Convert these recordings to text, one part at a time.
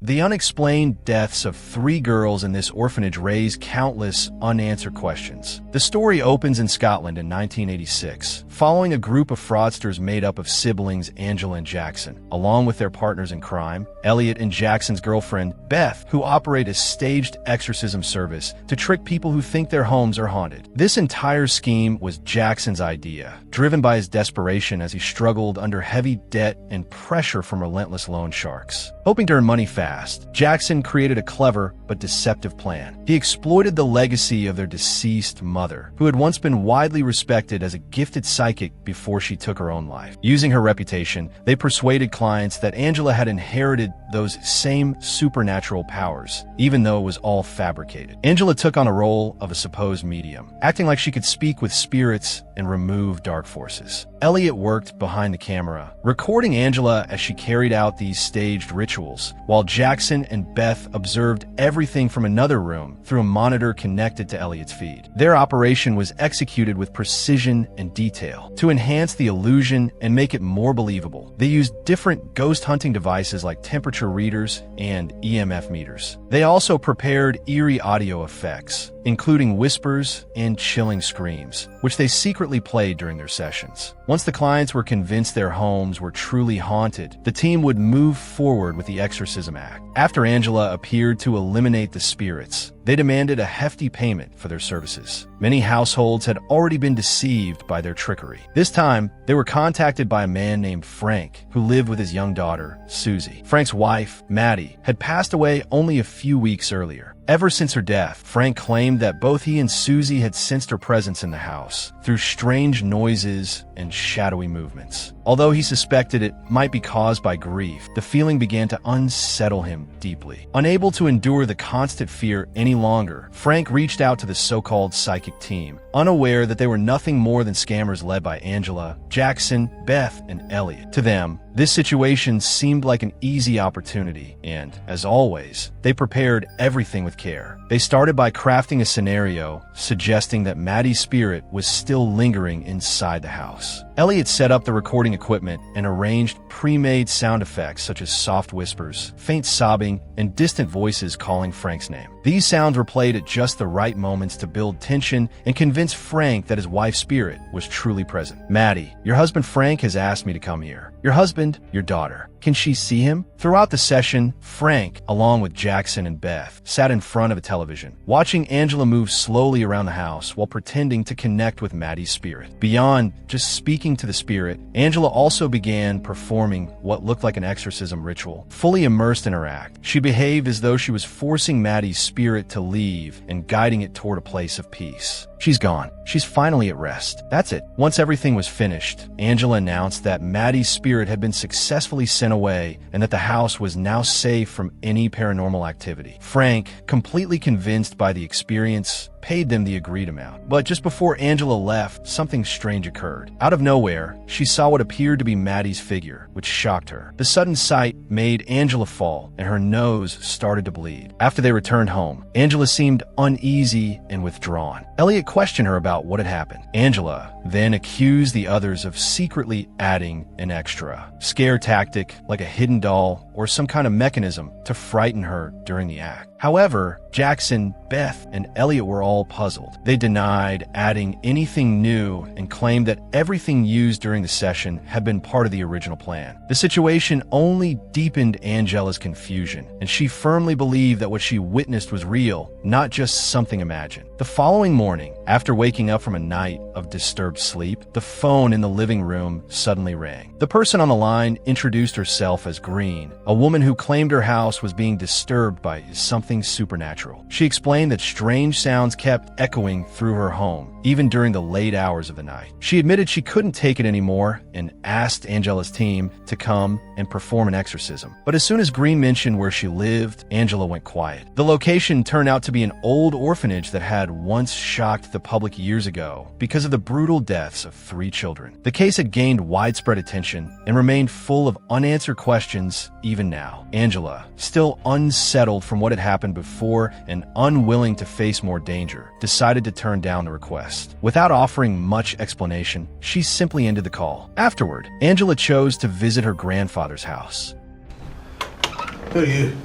The unexplained deaths of 3 girls in this orphanage raise countless unanswered questions. The story opens in Scotland in 1986, following a group of fraudsters made up of siblings Angela and Jackson, along with their partners in crime, Elliot and Jackson's girlfriend, Beth, who operate a staged exorcism service to trick people who think their homes are haunted. This entire scheme was Jackson's idea, driven by his desperation as he struggled under heavy debt and pressure from relentless loan sharks. Hoping to earn money fast, Jackson created a clever but deceptive plan. He exploited the legacy of their deceased mother, who had once been widely respected as a gifted psychic before she took her own life. Using her reputation, they persuaded clients that Angela had inherited those same supernatural powers, even though it was all fabricated. Angela took on a role of a supposed medium, acting like she could speak with spirits and remove dark forces. Elliot worked behind the camera, recording Angela as she carried out these staged rituals, while Jackson and Beth observed everything from another room through a monitor connected to Elliot's feed. Their operation was executed with precision and detail to enhance the illusion and make it more believable. They used different ghost hunting devices like temperature readers and EMF meters. They also prepared eerie audio effects, including whispers and chilling screams, which they secretly played during their sessions. Once the clients were convinced their homes were truly haunted, the team would move forward with the exorcism act. After Angela appeared to eliminate the spirits, they demanded a hefty payment for their services. Many households had already been deceived by their trickery. This time, they were contacted by a man named Frank, who lived with his young daughter, Susie. Frank's wife, Maddie, had passed away only a few weeks earlier. Ever since her death, Frank claimed that both he and Susie had sensed her presence in the house through strange noises and shadowy movements. Although he suspected it might be caused by grief, the feeling began to unsettle him deeply. Unable to endure the constant fear any longer, Frank reached out to the so-called psychic team, unaware that they were nothing more than scammers led by Angela, Jackson, Beth, and Elliot. To them, this situation seemed like an easy opportunity, and, as always, they prepared everything with care. They started by crafting a scenario suggesting that Maddie's spirit was still lingering inside the house. Elliot set up the recording equipment and arranged pre-made sound effects such as soft whispers, faint sobbing, and distant voices calling Frank's name. These sounds were played at just the right moments to build tension and convince Frank that his wife's spirit was truly present. "Maddie, your husband Frank has asked me to come here. Your husband, your daughter. Can she see him?" Throughout the session, Frank, along with Jackson and Beth, sat in front of a television, watching Angela move slowly around the house while pretending to connect with Maddie's spirit. Beyond just speaking to the spirit, Angela also began performing what looked like an exorcism ritual. Fully immersed in her act, she behaved as though she was forcing Maddie's spirit to leave and guiding it toward a place of peace. "She's gone. She's finally at rest. That's it." Once everything was finished, Angela announced that Maddie's spirit had been successfully sent away and that the house was now safe from any paranormal activity. Frank, completely convinced by the experience, paid them the agreed amount. But just before Angela left, something strange occurred. Out of nowhere, she saw what appeared to be Maddie's figure, which shocked her. The sudden sight made Angela fall, and her nose started to bleed. After they returned home, Angela seemed uneasy and withdrawn. Elliot questioned her about what had happened. Angela then accused the others of secretly adding an extra scare tactic like a hidden doll or some kind of mechanism to frighten her during the act. However, Jackson, Beth, and Elliot were all puzzled. They denied adding anything new and claimed that everything used during the session had been part of the original plan. The situation only deepened Angela's confusion, and she firmly believed that what she witnessed was real, not just something imagined. The following morning, after waking up from a night of disturbed sleep, the phone in the living room suddenly rang. The person on the line introduced herself as Green, a woman who claimed her house was being disturbed by something supernatural. She explained that strange sounds kept echoing through her home, even during the late hours of the night. She admitted she couldn't take it anymore and asked Angela's team to come and perform an exorcism. But as soon as Green mentioned where she lived, Angela went quiet. The location turned out to be an old orphanage that had once shocked the public years ago because of the brutal deaths of 3 children. The case had gained widespread attention and remained full of unanswered questions even now. Angela, still unsettled from what had happened before and unwilling to face more danger, decided to turn down the request. Without offering much explanation, she simply ended the call. Afterward, Angela chose to visit her grandfather's house. Who are you?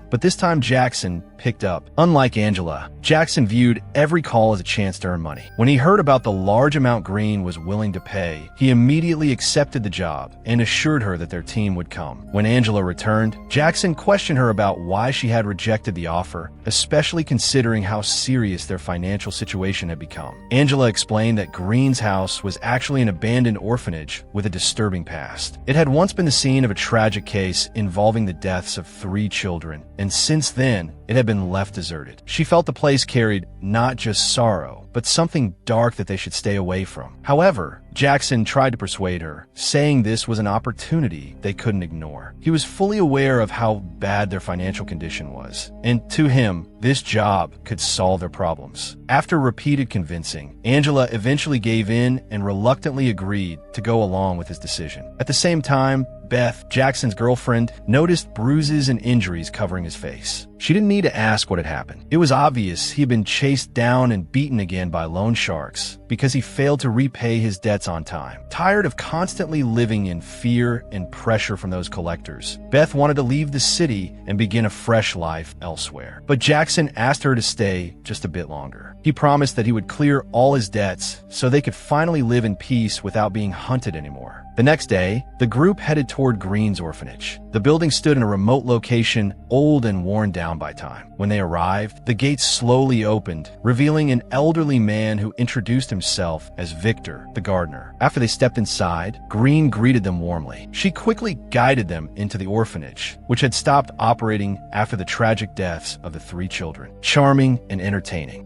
but this time Jackson picked up. Unlike Angela, Jackson viewed every call as a chance to earn money. When he heard about the large amount Green was willing to pay, he immediately accepted the job and assured her that their team would come. When Angela returned, Jackson questioned her about why she had rejected the offer, especially considering how serious their financial situation had become. Angela explained that Green's house was actually an abandoned orphanage with a disturbing past. It had once been the scene of a tragic case involving the deaths of 3 children, and since then, it had been left deserted. She felt the place carried not just sorrow, but something dark that they should stay away from. However, Jackson tried to persuade her, saying this was an opportunity they couldn't ignore. He was fully aware of how bad their financial condition was, and to him, this job could solve their problems. After repeated convincing, Angela eventually gave in and reluctantly agreed to go along with his decision. At the same time, Beth, Jackson's girlfriend, noticed bruises and injuries covering his face. She didn't need to ask what had happened. It was obvious he had been chased down and beaten again by loan sharks because he failed to repay his debts on time. Tired of constantly living in fear and pressure from those collectors, Beth wanted to leave the city and begin a fresh life elsewhere. But Jackson asked her to stay just a bit longer. He promised that he would clear all his debts so they could finally live in peace without being hunted anymore. The next day, the group headed toward Green's orphanage. The building stood in a remote location, old and worn down by time. When they arrived, the gates slowly opened, revealing an elderly man who introduced himself as Victor, the gardener. After they stepped inside, Green greeted them warmly. She quickly guided them into the orphanage, which had stopped operating after the tragic deaths of the 3 children. Charming and entertaining.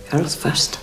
Girls first.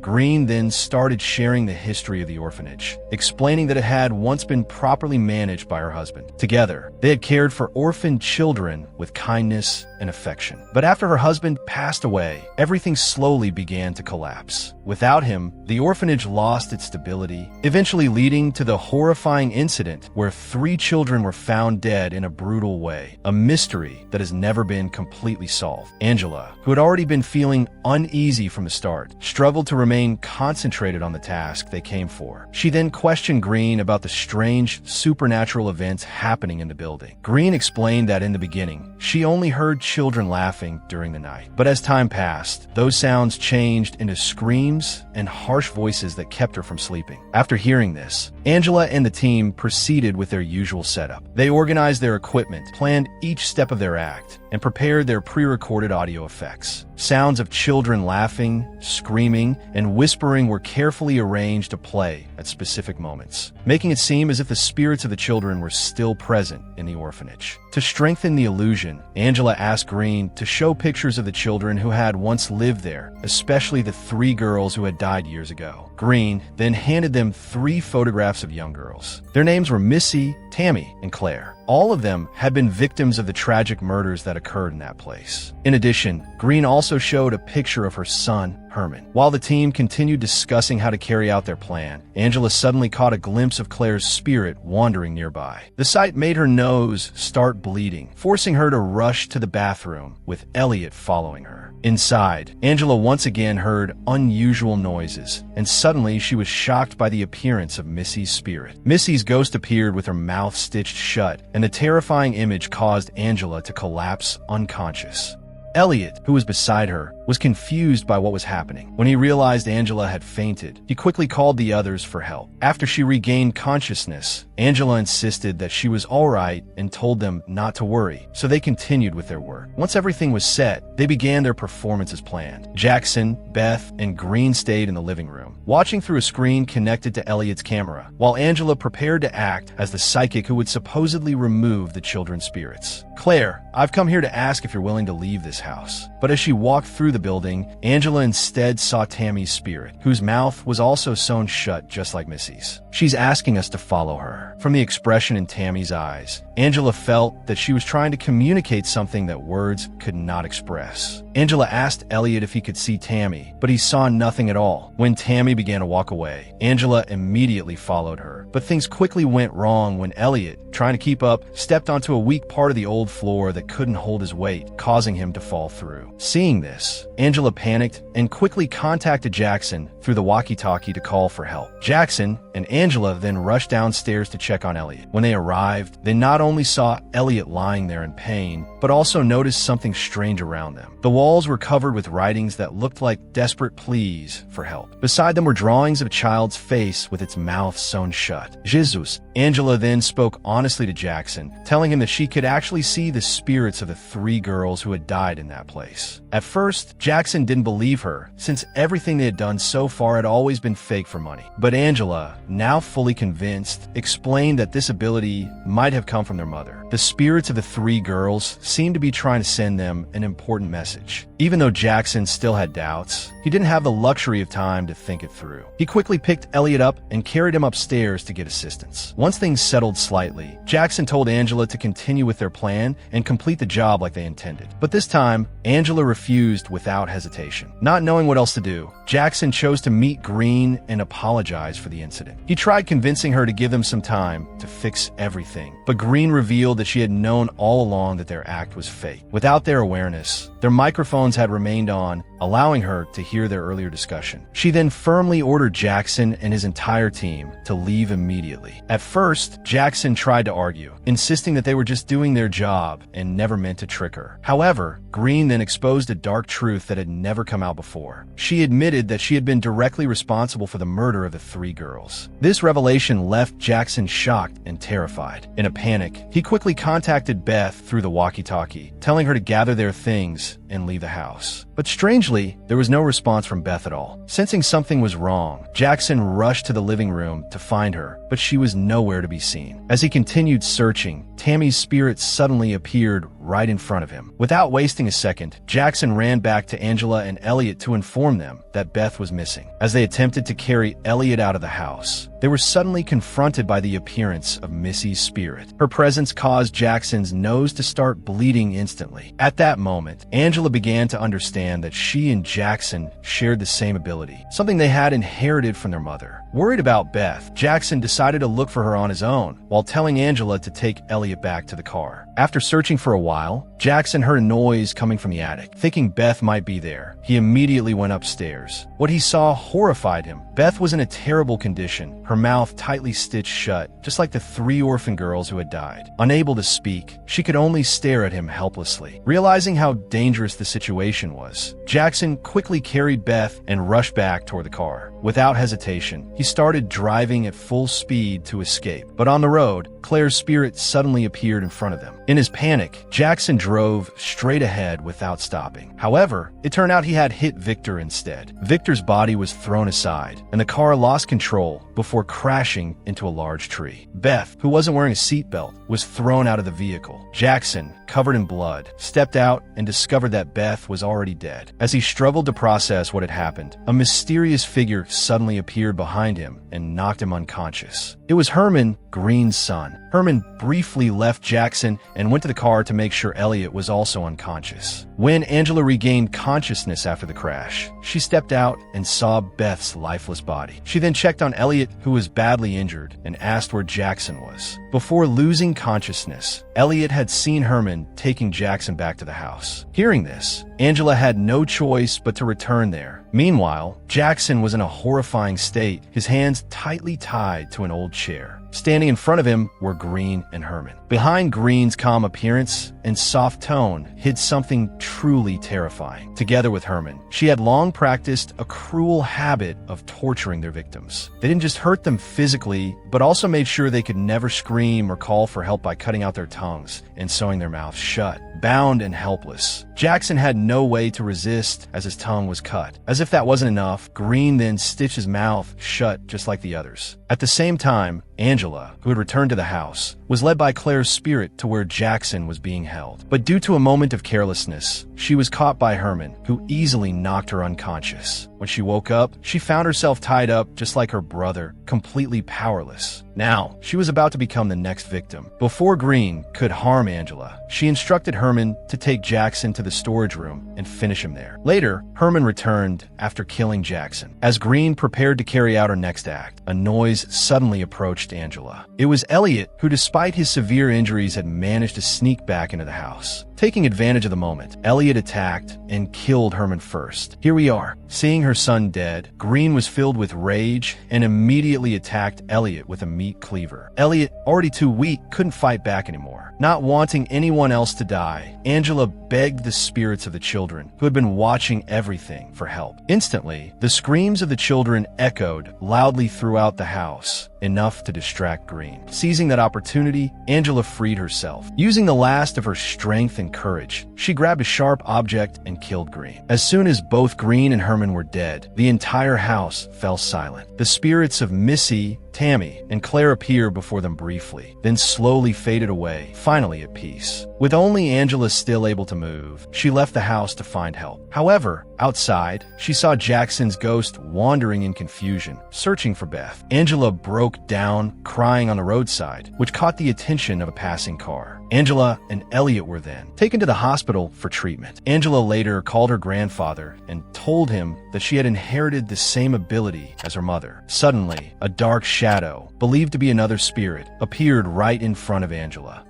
Green then started sharing the history of the orphanage, explaining that it had once been properly managed by her husband. Together, they had cared for orphaned children with kindness and affection. But after her husband passed away, everything slowly began to collapse. Without him, the orphanage lost its stability, eventually leading to the horrifying incident where 3 children were found dead in a brutal way, a mystery that has never been completely solved. Angela, who had already been feeling uneasy from the start, struggled to remain concentrated on the task they came for. She then questioned Green about the strange, supernatural events happening in the building. Green explained that in the beginning, she only heard children laughing during the night. But as time passed, those sounds changed into screams and harsh voices that kept her from sleeping. After hearing this, Angela and the team proceeded with their usual setup. They organized their equipment, planned each step of their act, and prepared their pre-recorded audio effects. Sounds of children laughing, screaming, and whispering were carefully arranged to play at specific moments, making it seem as if the spirits of the children were still present in the orphanage. To strengthen the illusion, Angela asked Green to show pictures of the children who had once lived there, especially the 3 girls who had died years ago. Green then handed them 3 photographs of young girls. Their names were Missy, Tammy, and Claire. All of them had been victims of the tragic murders that occurred in that place. In addition, Green also showed a picture of her son, Herman. While the team continued discussing how to carry out their plan, Angela suddenly caught a glimpse of Claire's spirit wandering nearby. The sight made her nose start bleeding, forcing her to rush to the bathroom, with Elliot following her. Inside, Angela once again heard unusual noises, and suddenly she was shocked by the appearance of Missy's spirit. Missy's ghost appeared with her mouth stitched shut, and the terrifying image caused Angela to collapse unconscious. Elliot, who was beside her, was confused by what was happening. When he realized Angela had fainted, he quickly called the others for help. After she regained consciousness, Angela insisted that she was all right and told them not to worry, so they continued with their work. Once everything was set, they began their performance as planned. Jackson, Beth, and Green stayed in the living room, watching through a screen connected to Elliot's camera, while Angela prepared to act as the psychic who would supposedly remove the children's spirits. Claire, I've come here to ask if you're willing to leave this house. But as she walked through the building, Angela instead saw Tammy's spirit, whose mouth was also sewn shut just like Missy's. She's asking us to follow her. From the expression in Tammy's eyes, Angela felt that she was trying to communicate something that words could not express. Angela asked Elliot if he could see Tammy, but he saw nothing at all. When Tammy began to walk away, Angela immediately followed her. But things quickly went wrong when Elliot, trying to keep up, stepped onto a weak part of the old floor that couldn't hold his weight, causing him to fall through. Seeing this, Angela panicked and quickly contacted Jackson through the walkie-talkie to call for help. Jackson and Angela then rushed downstairs to check on Elliot. When they arrived, they not only saw Elliot lying there in pain, but also noticed something strange around them. The walls were covered with writings that looked like desperate pleas for help. Beside them were drawings of a child's face with its mouth sewn shut. Jesus. Angela then spoke honestly to Jackson, telling him that she could actually see the spirits of the 3 girls who had died in that place. At first, Jackson didn't believe her, since everything they had done so far had always been fake for money. But Angela, now fully convinced, explained that this ability might have come from their mother. The spirits of the 3 girls seemed to be trying to send them an important message. Even though Jackson still had doubts, he didn't have the luxury of time to think it through. He quickly picked Elliot up and carried him upstairs to get assistance. Once things settled slightly, Jackson told Angela to continue with their plan and complete the job like they intended. But this time, Angela refused without hesitation. Not knowing what else to do, Jackson chose to meet Green and apologize for the incident. He tried convincing her to give them some time to fix everything, but Green revealed that she had known all along that their act was fake. Without their awareness, their microphones had remained on, allowing her to hear their earlier discussion. She then firmly ordered Jackson and his entire team to leave immediately. At first, Jackson tried to argue, insisting that they were just doing their job and never meant to trick her. However, Green then exposed a dark truth that had never come out before. She admitted that she had been directly responsible for the murder of the 3 girls. This revelation left Jackson shocked and terrified. In a panic, he quickly contacted Beth through the walkie-talkie, telling her to gather their things and leave the house. But strangely, there was no response from Beth at all. Sensing something was wrong, Jackson rushed to the living room to find her, but she was nowhere to be seen. As he continued searching, Tammy's spirit suddenly appeared right in front of him. Without wasting a second, Jackson ran back to Angela and Elliot to inform them that Beth was missing. As they attempted to carry Elliot out of the house, they were suddenly confronted by the appearance of Missy's spirit. Her presence caused Jackson's nose to start bleeding instantly. At that moment, Angela began to understand that she and Jackson shared the same ability, something they had inherited from their mother. Worried about Beth, Jackson decided to look for her on his own, while telling Angela to take Elliot back to the car. After searching for a while, Jackson heard a noise coming from the attic. Thinking Beth might be there, he immediately went upstairs. What he saw horrified him. Beth was in a terrible condition, her mouth tightly stitched shut, just like the 3 orphan girls who had died. Unable to speak, she could only stare at him helplessly. Realizing how dangerous the situation was, Jackson quickly carried Beth and rushed back toward the car. Without hesitation, he started driving at full speed to escape. But on the road, Claire's spirit suddenly appeared in front of them. In his panic, Jackson drove straight ahead without stopping. However, it turned out he had hit Victor instead. Victor's body was thrown aside, and the car lost control before crashing into a large tree. Beth, who wasn't wearing a seatbelt, was thrown out of the vehicle. Jackson, covered in blood, stepped out and discovered that Beth was already dead. As he struggled to process what had happened, a mysterious figure suddenly appeared behind him and knocked him unconscious. It was Herman, Green's son. Herman briefly left Jackson and went to the car to make sure Elliot was also unconscious. When Angela regained consciousness after the crash, she stepped out and saw Beth's lifeless body. She then checked on Elliot, who was badly injured, and asked where Jackson was. Before losing consciousness, Elliot had seen Herman taking Jackson back to the house. Hearing this, Angela had no choice but to return there. Meanwhile, Jackson was in a horrifying state, his hands tightly tied to an old chair. Standing in front of him were Green and Herman. Behind Green's calm appearance and soft tone hid something truly terrifying. Together with Herman, she had long practiced a cruel habit of torturing their victims. They didn't just hurt them physically, but also made sure they could never scream or call for help by cutting out their tongues and sewing their mouths shut. Bound and helpless, Jackson had no way to resist as his tongue was cut. As if that wasn't enough, Green then stitched his mouth shut just like the others. At the same time, Angela, who had returned to the house, was led by Claire's spirit to where Jackson was being held. But due to a moment of carelessness, she was caught by Herman, who easily knocked her unconscious. When she woke up, she found herself tied up just like her brother, completely powerless. Now, she was about to become the next victim. Before Green could harm Angela, she instructed Herman to take Jackson to the storage room and finish him there. Later, Herman returned after killing Jackson. As Green prepared to carry out her next act, a noise suddenly approached Angela. It was Elliot, who despite his severe injuries had managed to sneak back into the house. Taking advantage of the moment, Elliot attacked and killed Herman first. Here we are. Seeing her son dead, Green was filled with rage and immediately attacked Elliot with a meat cleaver. Elliot, already too weak, couldn't fight back anymore. Not wanting anyone else to die, Angela begged the spirits of the children, who had been watching everything, for help. Instantly, the screams of the children echoed loudly throughout the house, enough to distract Green. Seizing that opportunity, Angela freed herself. Using the last of her strength and courage, she grabbed a sharp object and killed Green. As soon as both Green and Herman were dead, the entire house fell silent. The spirits of Missy, Tammy, and Claire appeared before them briefly, then slowly faded away, finally at peace. With only Angela still able to move, she left the house to find help. However, outside, she saw Jackson's ghost wandering in confusion, searching for Beth. Angela broke down, crying on the roadside, which caught the attention of a passing car. Angela and Elliot were then taken to the hospital for treatment. Angela later called her grandfather and told him that she had inherited the same ability as her mother. Suddenly, a dark shadow, believed to be another spirit, appeared right in front of Angela.